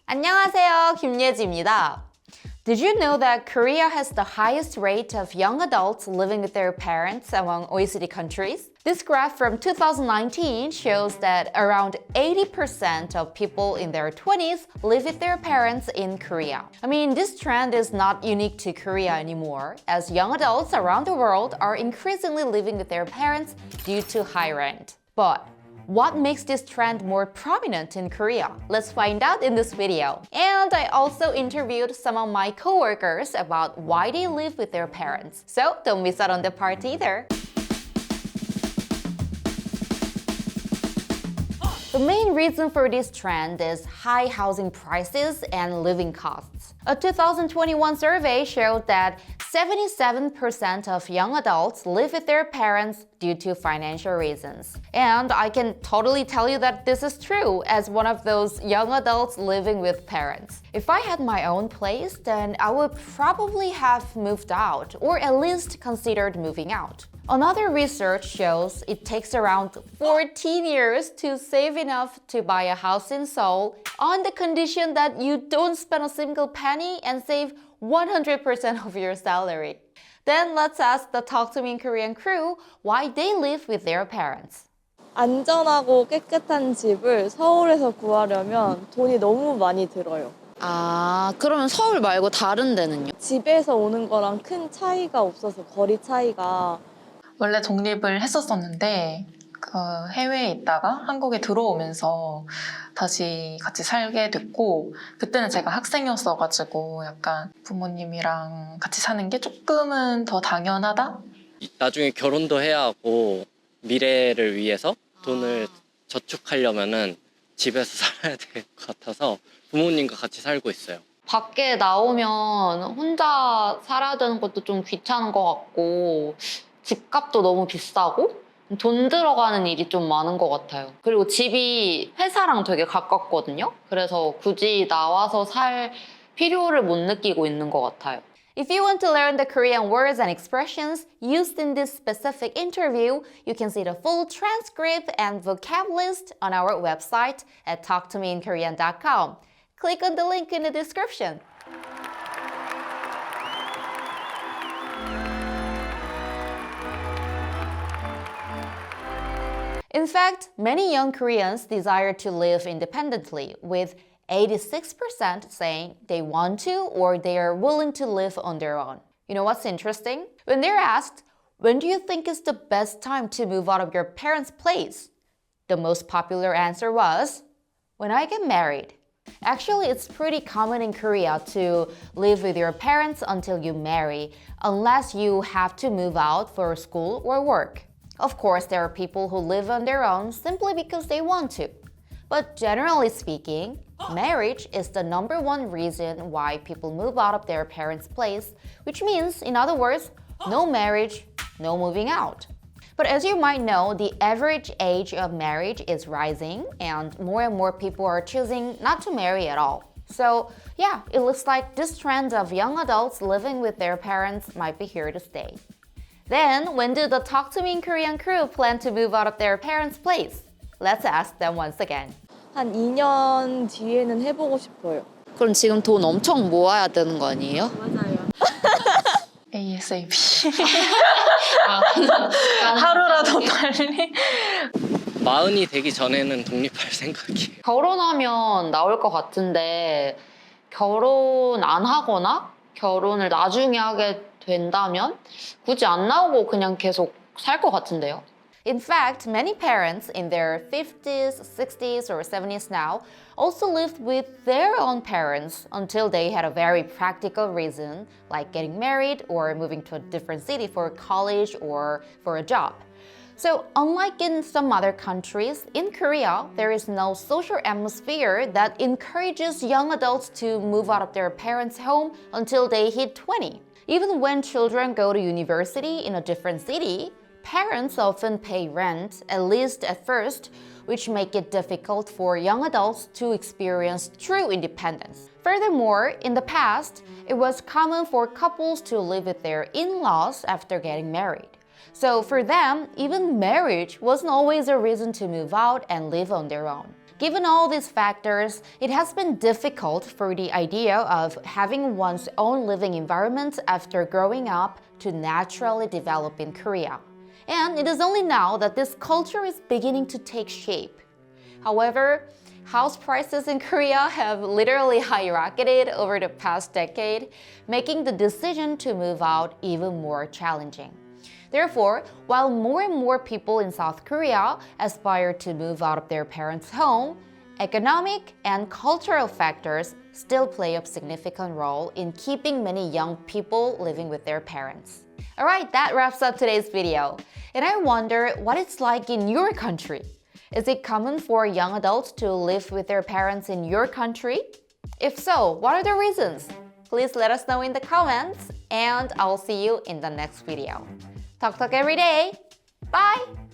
안녕하세요, 김예지입니다. Did you know that Korea has the highest rate of young adults living with their parents among OECD countries? This graph from 2019 shows that around 80% of people in their 20s live with their parents in Korea. I mean, this trend is not unique to Korea anymore, as young adults around the world are increasingly living with their parents due to high rent. But what makes this trend more prominent in Korea? Let's find out in this video. And I also interviewed some of my coworkers about why they live with their parents. So don't miss out on the part either. The main reason for this trend is high housing prices and living costs. A 2021 survey showed that 77% of young adults live with their parents due to financial reasons. And I can totally tell you that this is true as one of those young adults living with parents. If I had my own place, then I would probably have moved out or at least considered moving out. Another research shows it takes around 14 years to save enough to buy a house in Seoul on the condition that you don't spend a single penny and save 100% of your salary. Then let's ask the Talk to Me in Korean crew why they live with their parents. 안전하고 깨끗한 집을 서울에서 구하려면 돈이 너무 많이 들어요. 아, 그러면 서울 말고 다른 데는요? 집에서 오는 거랑 큰 차이가 없어서 거리 차이가 원래 독립을 했었었는데 해외에 있다가 한국에 들어오면서 다시 같이 살게 됐고 그때는 제가 학생이었어가지고 약간 부모님이랑 같이 사는 게 조금은 더 당연하다? 나중에 결혼도 해야 하고 미래를 위해서 돈을 저축하려면은 집에서 살아야 될 것 같아서 부모님과 같이 살고 있어요. 밖에 나오면 혼자 살아야 되는 것도 좀 귀찮은 것 같고 집값도 너무 비싸고 돈 들어가는 일이 좀 많은 것 같아요. 그리고 집이 회사랑 되게 가깝거든요. 그래서 굳이 나와서 살 필요를 못 느끼고 있는 것 같아요. If you want to learn the Korean words and expressions used in this specific interview, you can see the full transcript and vocab list on our website at talktomeinkorean.com. Click on the link in the description. In fact, many young Koreans desire to live independently, with 86% saying they want to or they are willing to live on their own. You know what's interesting? When they're asked, when do you think is the best time to move out of your parents' place? The most popular answer was, when I get married. Actually, it's pretty common in Korea to live with your parents until you marry, unless you have to move out for school or work. Of course, there are people who live on their own simply because they want to. But generally speaking, marriage is the #1 reason why people move out of their parents' place, which means, in other words, no marriage, no moving out. But as you might know, the average age of marriage is rising, and more people are choosing not to marry at all. So yeah, it looks like this trend of young adults living with their parents might be here to stay. Then, when do the Talk to Me in Korean crew plan to move out of their parents' place? Let's ask them once again. 한 2년 뒤에는 해보고 싶어요. 그럼 지금 돈 엄청 모아야 되는 거 아니에요? 맞아요. ASAP 하루라도 빨리 마흔이 되기 전에는 독립할 생각이에요. 결혼하면 나올 것 같은데 결혼 안 하거나 결혼을 나중에 하게 된다면 굳이 안 나오고 그냥 계속 살 것 같은데요. In fact, many parents in their 50s, 60s, or 70s now also lived with their own parents until they had a very practical reason, like getting married or moving to a different city for college or for a job. So, unlike in some other countries, in Korea, there is no social atmosphere that encourages young adults to move out of their parents' home until they hit 20. Even when children go to university in a different city, parents often pay rent, at least at first, which make it difficult for young adults to experience true independence. Furthermore, in the past, it was common for couples to live with their in-laws after getting married. So for them, even marriage wasn't always a reason to move out and live on their own. Given all these factors, it has been difficult for the idea of having one's own living environment after growing up to naturally develop in Korea. And it is only now that this culture is beginning to take shape. However, house prices in Korea have literally skyrocketed over the past decade, making the decision to move out even more challenging. Therefore, while more and more people in South Korea aspire to move out of their parents' home, economic and cultural factors still play a significant role in keeping many young people living with their parents. Alright, that wraps up today's video. And I wonder what it's like in your country. Is it common for young adults to live with their parents in your country? If so, what are the reasons? Please let us know in the comments, and I'll see you in the next video. Talk every day. Bye!